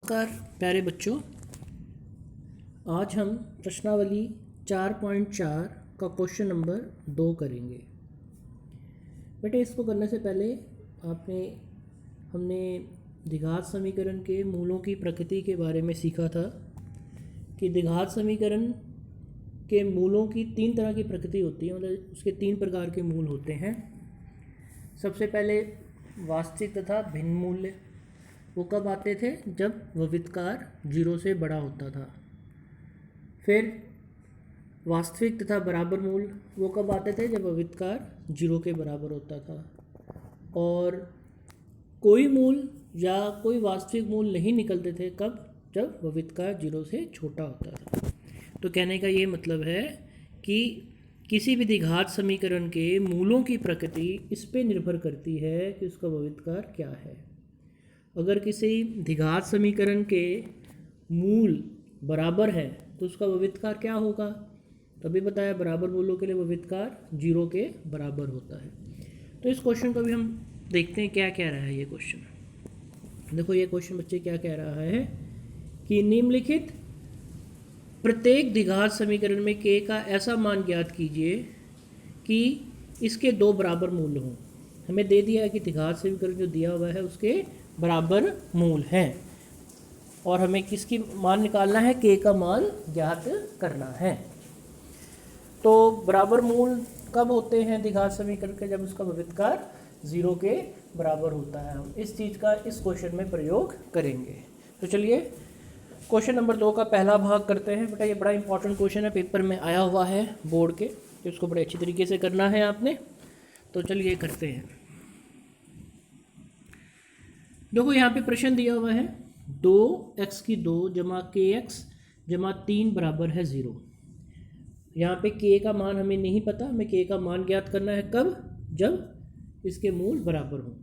नमस्कार प्यारे बच्चों, आज हम प्रश्नावली 4.4 का क्वेश्चन नंबर 2 करेंगे। बेटे इसको करने से पहले हमने द्विघात समीकरण के मूलों की प्रकृति के बारे में सीखा था कि द्विघात समीकरण के मूलों की 3 तरह की प्रकृति होती है, मतलब उसके 3 प्रकार के मूल होते हैं। सबसे पहले वास्तविक तथा भिन्न मूल्य, वो कब आते थे? जब विविधकार 0 से बड़ा होता था। फिर वास्तविक तथा बराबर मूल, वो कब आते थे? जब विविधकार 0 के बराबर होता था। और कोई मूल या कोई वास्तविक मूल नहीं निकलते थे, कब? जब विविधकार 0 से छोटा होता था। तो कहने का ये मतलब है कि किसी भी द्विघात समीकरण के मूलों की प्रकृति इस पे निर्भर करती है कि उसका विविधकार क्या है। अगर किसी द्विघात समीकरण के मूल बराबर है तो उसका विविधकार क्या होगा? तभी बताया, बराबर मूलों के लिए विविधकार 0 के बराबर होता है। तो इस क्वेश्चन को भी हम देखते हैं क्या कह रहा है ये क्वेश्चन। देखो ये क्वेश्चन बच्चे क्या कह रहा है कि निम्नलिखित प्रत्येक द्विघात समीकरण में k का ऐसा मान ज्ञात कीजिए कि इसके 2 बराबर मूल हों। हमें दे दिया है कि द्विघात समीकरण जो दिया हुआ है उसके बराबर मूल हैं और हमें किसकी मान निकालना है? k का मान ज्ञात करना है। तो बराबर मूल कब होते हैं द्विघात समीकरण के? जब उसका विविधकार 0 के बराबर होता है। हम इस चीज़ का इस क्वेश्चन में प्रयोग करेंगे। तो चलिए क्वेश्चन नंबर 2 का पहला भाग करते हैं। बेटा ये बड़ा इंपॉर्टेंट क्वेश्चन है, पेपर में आया हुआ है बोर्ड के, तो इसको बड़े अच्छी तरीके से करना है आपने। तो चलिए करते हैं। देखो यहाँ पे प्रश्न दिया हुआ है 2x की 2 जमा kx जमा 3 बराबर है 0। यहाँ पे k का मान हमें नहीं पता, हमें k का मान ज्ञात करना है। कब? जब इसके मूल बराबर हों।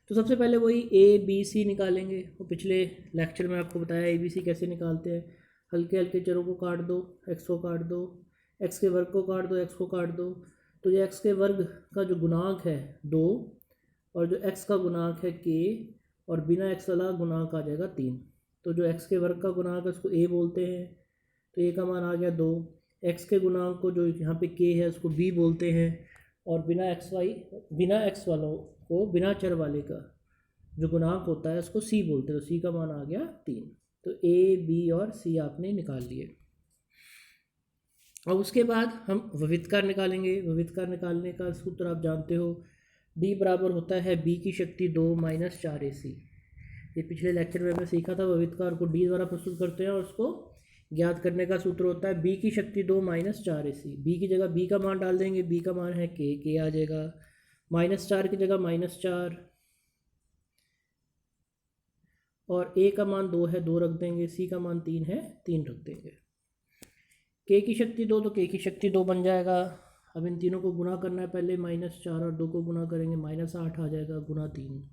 तो सबसे पहले वही a b c निकालेंगे। वो पिछले लेक्चर में आपको बताया a b c कैसे निकालते हैं। हल्के हल्के चरों को काट दो, x को काट दो, x के वर्ग को काट दो, x को काट दो। तो ये x के वर्ग का जो गुणांक है 2 और जो x का गुणांक है k और बिना x वाला गुणांक आ जाएगा 3। तो जो x के वर्ग का गुणांक है उसको a बोलते हैं, तो a का मान आ गया 2। x के गुणांक को जो यहाँ पे k है उसको b बोलते हैं और बिना x वालों को, बिना चर वाले का जो गुणांक होता है उसको c बोलते हैं, तो c का मान आ गया 3। तो a b और c आपने निकाल लिए। और उसके बाद हम विविधकार निकालेंगे। विविधकार निकालने का सूत्र आप जानते हो, d बराबर होता है b की शक्ति 2 माइनस 4ac। ये पिछले लेक्चर में हमने सीखा था, विविधकार को d द्वारा प्रस्तुत करते हैं और उसको ज्ञात करने का सूत्र होता है b की शक्ति 2 माइनस 4ac। b की जगह b का मान डाल देंगे, b का मान है k आ जाएगा। माइनस 4 की जगह -4 और a का मान 2 है, 2 रख देंगे। c का मान 3 है, 3 रख देंगे। k की शक्ति 2 तो k की शक्ति 2 बन जाएगा। अब इन तीनों को गुना करना है, पहले -4 और 2 को गुना करेंगे, -8 आ जाएगा गुना 3।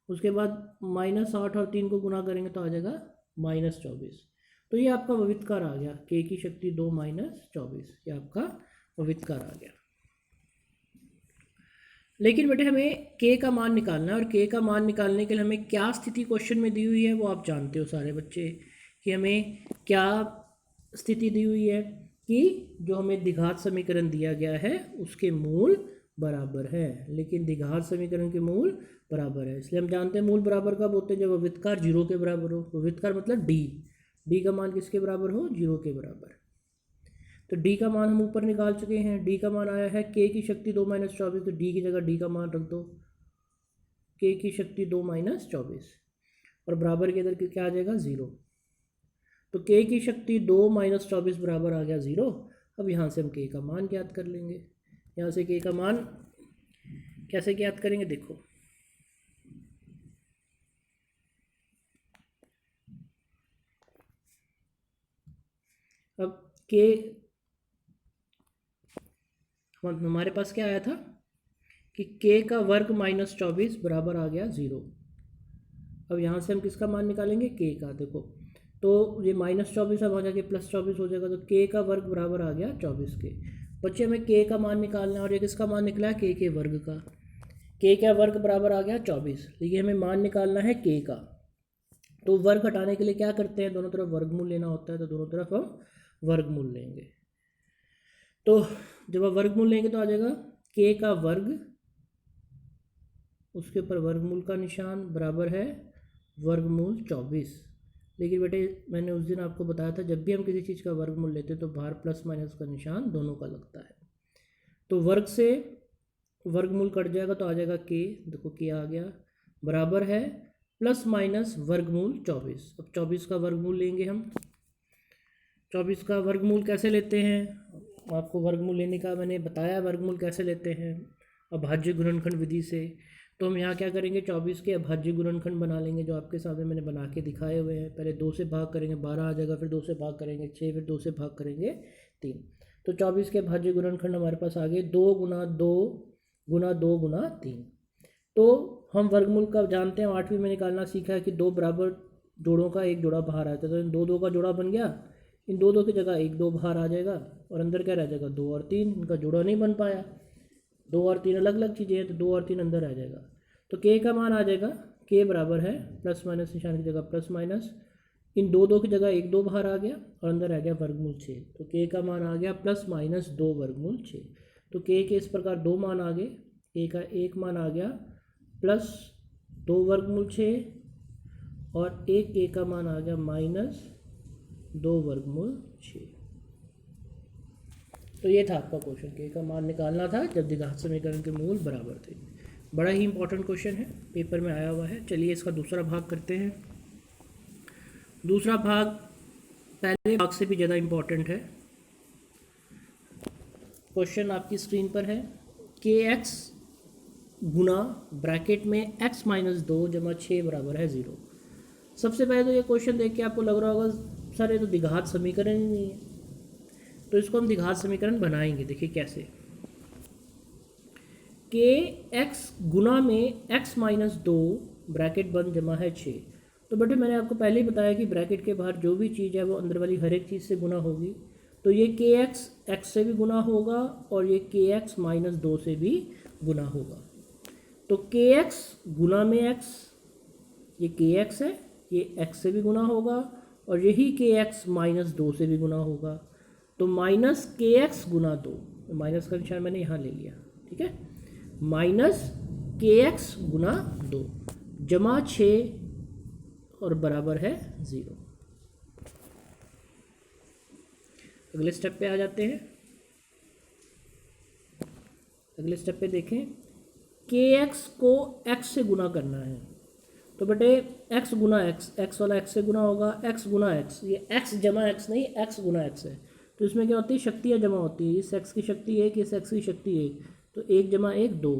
उसके बाद -8 और 3 को गुना करेंगे तो आ जाएगा -24। तो ये आपका विविधकार आ गया, k की शक्ति 2 माइनस 24, ये आपका विविधकार आ गया। लेकिन बेटे हमें k का मान निकालना है और k का मान निकालने के लिए हमें क्या स्थिति क्वेश्चन में दी हुई है वो आप जानते हो सारे बच्चे, कि हमें क्या स्थिति दी हुई है कि जो हमें द्विघात समीकरण दिया गया है उसके मूल बराबर है। लेकिन द्विघात समीकरण के मूल बराबर है, इसलिए हम जानते हैं मूल बराबर कब होते हैं? जब विविधकार 0 के बराबर हो। विविधकार मतलब d का मान किसके बराबर हो? 0 के बराबर। तो d का मान हम ऊपर निकाल चुके हैं। d का मान आया है k की शक्ति 2 माइनस 24, तो d की जगह d का मान रख दो, k की शक्ति 2 माइनस 24 और बराबर के इधर क्या आ जाएगा? 0। तो k की शक्ति 2 माइनस 24 बराबर आ गया 0। अब यहाँ से हम k का मान ज्ञात कर लेंगे। यहाँ से k का मान कैसे ज्ञात करेंगे? देखो अब k हमारे पास क्या आया था कि k का वर्ग -24 बराबर आ गया 0। अब यहाँ से हम किसका मान निकालेंगे? k का। देखो तो ये -24 अब आ जाके +24 हो जाएगा, तो k का वर्ग बराबर आ गया 24 के। बच्चे हमें k का मान निकालना है और ये किसका मान निकला है? k के वर्ग का। के का वर्ग बराबर आ गया 24। देखिए हमें मान निकालना है के का, तो वर्ग हटाने के लिए क्या करते हैं, दोनों तरफ वर्गमूल लेना होता है, तो दोनों तरफ हम वर्गमूल लेंगे। तो जब आप वर्गमूल लेंगे तो आ जाएगा के का वर्ग, उसके ऊपर वर्गमूल का निशान बराबर है वर्गमूल 24। लेकिन बेटे मैंने उस दिन आपको बताया था जब भी हम किसी चीज़ का वर्गमूल लेते हैं तो बाहर प्लस माइनस का निशान दोनों का लगता है। तो वर्ग से वर्गमूल कट जाएगा तो आ जाएगा के, देखो के आ गया, बराबर है प्लस माइनस वर्गमूल 24। अब 24 का वर्गमूल लेंगे हम। 24 का वर्गमूल कैसे लेते हैं, आपको वर्गमूल लेने का मैंने बताया वर्गमूल कैसे लेते हैं, अभाज्य गुणनखंड विधि से। तो हम यहाँ क्या करेंगे, 24 के अभाज्य गुणनखंड बना लेंगे जो आपके सामने मैंने बना के दिखाए हुए हैं। पहले 2 से भाग करेंगे 12 आ जाएगा, फिर 2 से भाग करेंगे 6, फिर 2 से भाग करेंगे 3। तो 24 के अभाज्य गुणनखंड हमारे पास आ गए 2 गुना 2 गुना 2 गुना 3। तो हम वर्गमूल का जानते हैं, 8वीं में निकालना सीखा है कि 2 बराबर जोड़ों का एक जोड़ा बाहर आता है, तो इन 2 2 का जोड़ा बन गया, इन 2 2 की जगह 1 2 बाहर आ जाएगा और अंदर क्या रह जाएगा 2 और 3, इनका जोड़ा नहीं बन पाया, 2 और 3 अलग अलग चीज़ें हैं तो 2 और 3 अंदर आ जाएगा। तो के का मान आ जाएगा, के बराबर है प्लस माइनस निशान की जगह प्लस माइनस, इन 2 2 की जगह 1 2 बाहर आ गया और अंदर आ गया वर्गमूल 6। तो के का मान आ गया प्लस माइनस 2 वर्गमूल 6। तो के इस प्रकार 2 मान आ गए, के का एक मान आ गया प्लस 2 वर्गमूल 6 और एक के का मान आ गया माइनस 2 वर्गमूल 6। तो ये था आपका क्वेश्चन, के का मान निकालना था जब द्विघात समीकरण के मूल बराबर थे। बड़ा ही इंपॉर्टेंट क्वेश्चन है, पेपर में आया हुआ है। चलिए इसका दूसरा भाग करते हैं। दूसरा भाग पहले भाग से भी ज़्यादा इम्पॉर्टेंट है। क्वेश्चन आपकी स्क्रीन पर है, के एक्स गुना ब्रैकेट में x माइनस 2 जमा 6 बराबर है 0। सबसे पहले तो ये क्वेश्चन देख के आपको लग रहा होगा सर ये तो द्विघात समीकरण ही नहीं है, तो इसको हम द्विघात समीकरण बनाएंगे। देखिए कैसे, के एक्स गुना में x माइनस 2 ब्रैकेट बंद जमा है 6। तो बेटे मैंने आपको पहले ही बताया कि ब्रैकेट के बाहर जो भी चीज़ है वो अंदर वाली हर एक चीज़ से गुना होगी। तो ये के एक्स से भी गुना होगा और ये के एक्स माइनस 2 से भी गुना होगा। तो के एक्स गुना में एक्स, ये के एक्स है, ये एक्स से भी गुना होगा और यही के एक्स माइनस 2 से भी गुना होगा। तो माइनस के एक्स गुना 2, माइनस का निशान मैंने यहाँ ले लिया, ठीक है, माइनस के एक्स गुना 2 जमा 6 और बराबर है 0। अगले स्टेप पे आ जाते हैं। अगले स्टेप पे देखें, के एक्स को एक्स से गुना करना है। तो बेटे एक्स गुना एक्स, एक्स वाला एक्स से गुना होगा, एक्स गुना एक्स, ये एक्स जमा एक्स नहीं, एक्स गुना एक्स है। तो इसमें क्या होती है, शक्तियाँ जमा होती है, इस एक्स की शक्ति 1, इस एक्स की शक्ति 1, तो 1 जमा 1 2,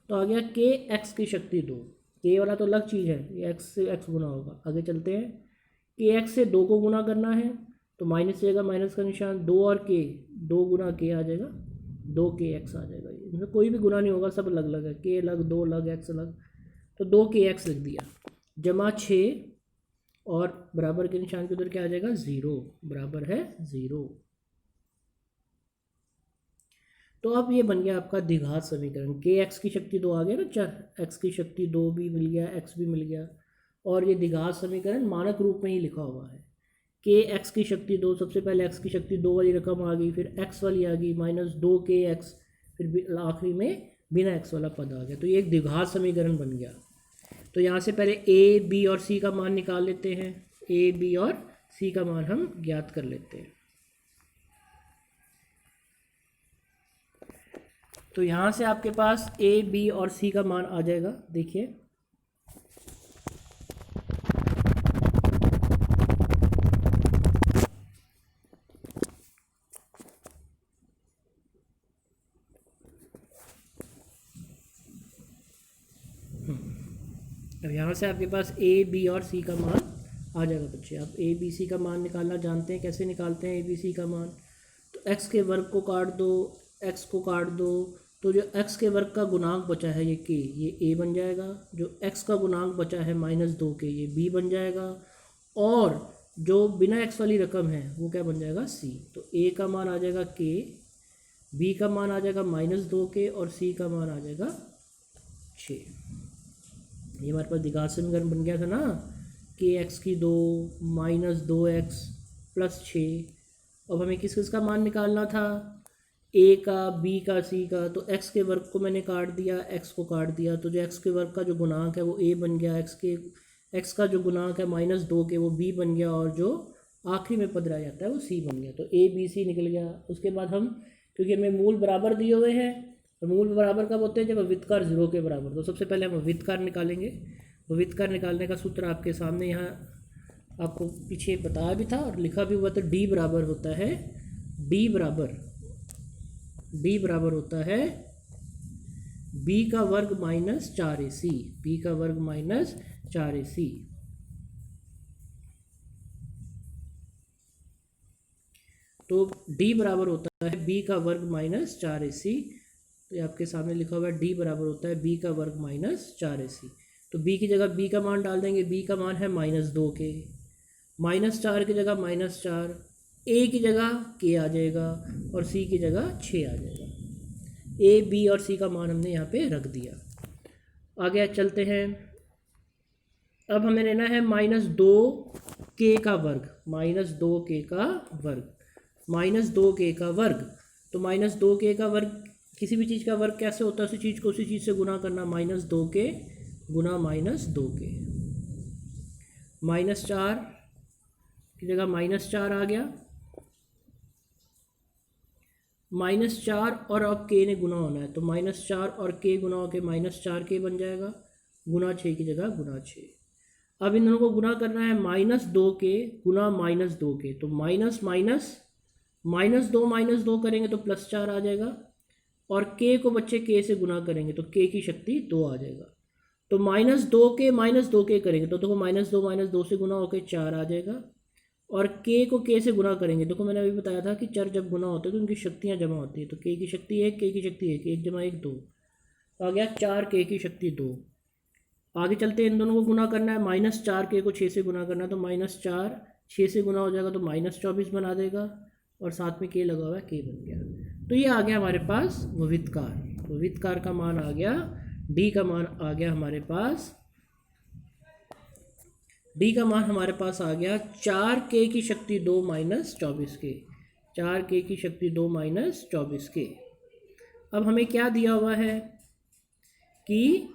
तो आ गया के एक्स की शक्ति 2। के वाला तो अलग चीज़ है, ये एक्स से एक्स गुना होगा। आगे चलते हैं, के एक्स से 2 को गुना करना है तो माइनस जाएगा, माइनस का निशान 2 और के, 2 गुना के आ जाएगा, 2 के एक्स आ जाएगा। इसमें कोई भी गुना नहीं होगा, सब अलग अलग है, के अलग, 2 अलग, एक्स अलग, तो 2 के एक्स लिख दिया जमा 6 और बराबर के निशान के उधर क्या आ जाएगा 0, बराबर है 0। तो अब ये बन गया आपका द्विघात समीकरण। के एक्स की शक्ति 2 आ गया ना, चर एक्स की शक्ति 2 भी मिल गया, एक्स भी मिल गया, और ये द्विघात समीकरण मानक रूप में ही लिखा हुआ है। के एक्स की शक्ति 2, सबसे पहले एक्स की शक्ति 2 वाली रकम आ गई, फिर एक्स वाली आ गई माइनस 2 के एक्स, फिर आखिरी में बिना एक्स वाला पद आ गया। तो ये एक द्विघात समीकरण बन गया। तो यहाँ से पहले ए बी और सी का मान निकाल लेते हैं। ए बी और सी का मान हम ज्ञात कर लेते हैं। तो यहाँ से आपके पास ए बी और सी का मान आ जाएगा। देखिए अब यहाँ से आपके पास ए बी और सी का मान आ जाएगा बच्चे। आप ए बी सी का मान निकालना जानते हैं, कैसे निकालते हैं ए बी सी का मान। तो एक्स के वर्ग को काट दो, एक्स को काट दो, तो जो एक्स के वर्ग का गुणांक बचा है ये के, ये ए बन जाएगा। जो एक्स का गुणांक बचा है -2 के, ये बी बन जाएगा। और जो बिना एक्स वाली रकम है वो क्या बन जाएगा सी। तो ए का मान आ जाएगा के, बी का मान आ जाएगा -2 के और सी का मान आ जाएगा 6। ये हमारे पास द्विघात समीकरण बन गया था ना, कि एक्स की 2 माइनस 2x प्लस 6। अब हमें किस किस का मान निकालना था, ए का, बी का, सी का। तो एक्स के वर्ग को मैंने काट दिया, एक्स को काट दिया, तो जो एक्स के वर्ग का जो गुणांक है वो ए बन गया, एक्स का जो गुणांक है -2 के वो बी बन गया, और जो आखिरी में पद रह जाता है वो सी बन गया। तो ए बी सी निकल गया। उसके बाद हम, क्योंकि हमें मूल बराबर दिए हुए हैं, तो मूल बराबर कब होते हैं, जब अवितकार 0 के बराबर। तो सबसे पहले हम अवितकार निकालेंगे। अवितकार निकालने का सूत्र आपके सामने यहाँ आपको पीछे बताया भी था और लिखा भी हुआ। तो डी बराबर होता है, डी बराबर होता है बी का वर्ग -4ac, बी का वर्ग -4ac। तो d बराबर होता है b का वर्ग -4ac। तो ये आपके सामने लिखा हुआ है, d बराबर होता है b का वर्ग -4ac। तो b की जगह b का मान डाल देंगे। b का मान है -2 के, -4 की जगह -4, a की जगह k आ जाएगा और c की जगह 6 आ जाएगा। a, b और c का मान हमने यहाँ पे रख दिया। आगे चलते हैं। अब हमें लेना है -2k का वर्ग, -2k का वर्ग, -2k का वर्ग। तो -2k का वर्ग, किसी भी चीज़ का वर्ग कैसे होता है, उसी चीज़ को उसी चीज़ से गुना करना, -2k गुना -2k। -4 की जगह -4 आ गया, -4 और अब k ने गुना होना है, तो -4 और k गुना होकर -4k बन जाएगा, गुना 6 की जगह गुना 6। अब इन दोनों को गुना करना है, -2k गुना -2k, तो माइनस माइनस -2 करेंगे तो +4 आ जाएगा, और k को बच्चे k से गुना करेंगे तो k की शक्ति 2 आ जाएगा। तो -2k करेंगे तो देखो -2 से गुना होकर 4 आ जाएगा, और k को k से गुना करेंगे। देखो मैंने अभी बताया था कि चर जब गुना होते हैं तो उनकी शक्तियाँ जमा होती है। तो k की शक्ति 1, k की शक्ति 1, 1 जमा 1 2, तो आ गया 4k की शक्ति 2। आगे चलते हैं, इन दोनों को गुना करना है, -4k को 6 से गुना करना है, तो -4 6 से गुना हो जाएगा तो -24 बना देगा, और साथ में k लगा हुआ है, k बन गया। तो ये आ गया हमारे पास विविधकार। विविधकार का मान आ गया, d का मान आ गया हमारे पास, d का मान हमारे पास आ गया 4k की शक्ति 2 -24k, 4k की शक्ति 2 -24k। अब हमें क्या दिया हुआ है कि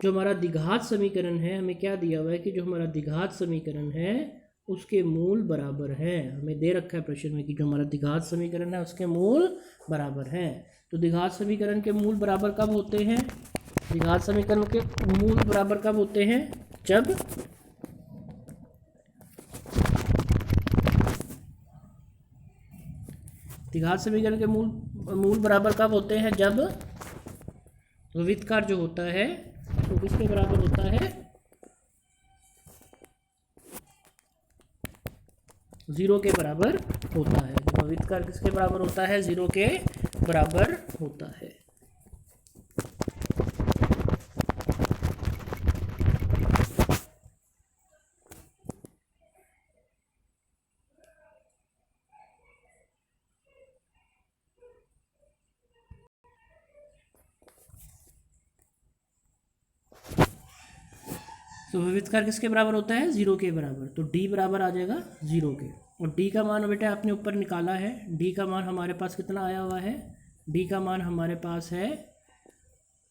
जो हमारा द्विघात समीकरण है, हमें क्या दिया हुआ है कि जो हमारा द्विघात समीकरण है उसके मूल बराबर हैं। हमें दे रखा है प्रश्न में कि जो हमारा द्विघात समीकरण है उसके मूल बराबर हैं। तो द्विघात समीकरण के मूल बराबर कब होते हैं, द्विघात समीकरण के मूल बराबर कब होते हैं, जब द्विघात समीकरण के मूल बराबर कब होते हैं, जब विविधकार जो होता है वो किसके बराबर होता है, 0 के बराबर होता है। विविधकार किसके बराबर होता है, 0 के बराबर होता है। तो विविधकार किसके बराबर होता है, 0 के बराबर। तो d बराबर आ जाएगा 0 के, और d का मान बेटा आपने ऊपर निकाला है। d का मान हमारे पास कितना आया हुआ है, d का मान हमारे पास है,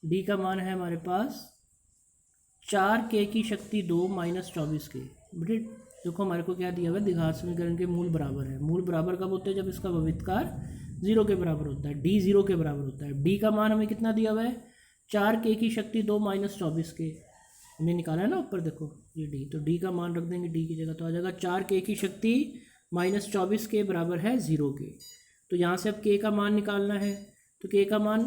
d का मान है हमारे पास 4k की शक्ति 2 -24k। बेटे देखो हमारे को क्या दिया हुआ है, द्विघात समीकरण के मूल बराबर है। मूल बराबर कब होते हैं, जब इसका विविधकार 0 के बराबर होता है, d 0 के बराबर होता है। d का मान हमें कितना दिया हुआ है, 4k की शक्ति 2 -24k हमने निकाला है ना ऊपर, देखो ये d, तो d का मान रख देंगे d की जगह, तो आ जाएगा 4k की शक्ति -24k बराबर है 0 के। तो यहाँ से अब k का मान निकालना है, तो k का मान,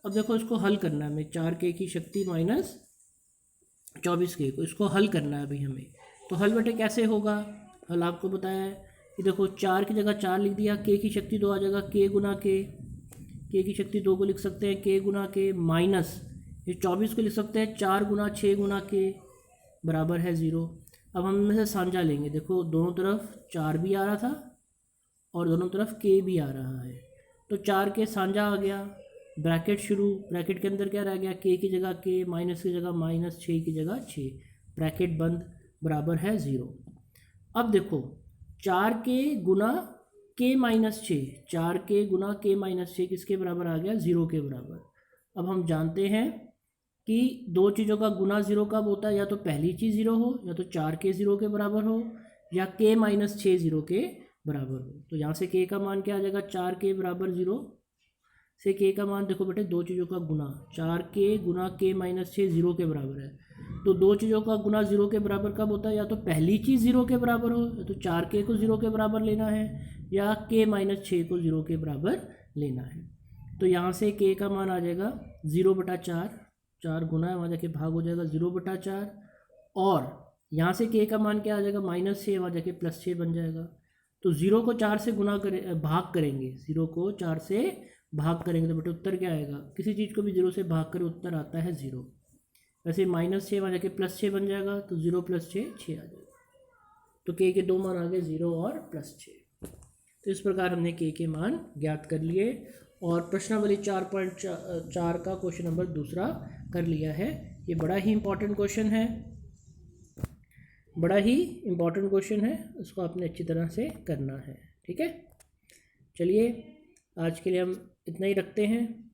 अब देखो इसको हल करना है हमें, 4k की शक्ति -24k को इसको हल करना है अभी हमें। तो हल बेटे कैसे होगा, हल आपको बताया है कि देखो 4 की जगह 4 लिख दिया, k की शक्ति 2 आ जाएगा, k गुना k, k की शक्ति 2 को लिख सकते हैं k गुना k, माइनस ये 24 को लिख सकते हैं 4 गुना 6 गुना k बराबर है 0। अब हम इनमें से साझा लेंगे, देखो दोनों तरफ 4 भी आ रहा था और दोनों तरफ k भी आ रहा है, तो 4k साझा आ गया, ब्रैकेट शुरू, ब्रैकेट के अंदर क्या रह गया, के की जगह के, माइनस की जगह माइनस, 6 की जगह 6, ब्रैकेट बंद, बराबर है 0। अब देखो 4 के गुना के माइनस 6, 4 के गुना के माइनस 6 किसके बराबर आ गया, 0 के बराबर। अब हम जानते हैं कि दो चीज़ों का गुना 0 कब होता है, या तो पहली चीज़ 0 हो, या तो 4 के 0 के बराबर हो, या के माइनस 6 0 के बराबर हो। तो यहाँ से के का मान क्या आ जाएगा, 4 के बराबर 0 से के का मान, देखो बेटे दो चीज़ों का गुना, 4 के गुना के माइनस 6 0 के बराबर है। तो दो चीज़ों का गुना 0 के बराबर कब होता है, या तो पहली चीज़ 0 के बराबर हो, या तो 4 के को 0 के बराबर लेना है, या के माइनस 6 को 0 के बराबर लेना है। तो यहाँ से के का मान आ जाएगा 0/4, 4 गुना है वहाँ जाके भाग हो जाएगा 0/4, और यहाँ से के का मान क्या आ जाएगा, -6, वहाँ जाके +6 बन जाएगा। तो 0 को 4 से भाग करेंगे, 0 को 4 से भाग करेंगे तो बेटे उत्तर क्या आएगा, किसी चीज़ को भी 0 से भाग करें उत्तर आता है 0। वैसे -6 वहाँ जाके +6 बन जाएगा, तो 0 + 6 6 आ जाएगा। तो के दो मान आ गए 0 और +6। तो इस प्रकार हमने के मान ज्ञात कर लिए और प्रश्नावली 4.4 का क्वेश्चन नंबर दूसरा कर लिया है। ये बड़ा ही इम्पोर्टेंट क्वेश्चन है, बड़ा ही इम्पोर्टेंट क्वेश्चन है, उसको आपने अच्छी तरह से करना है। ठीक है, चलिए आज के लिए हम इतना ही रखते हैं।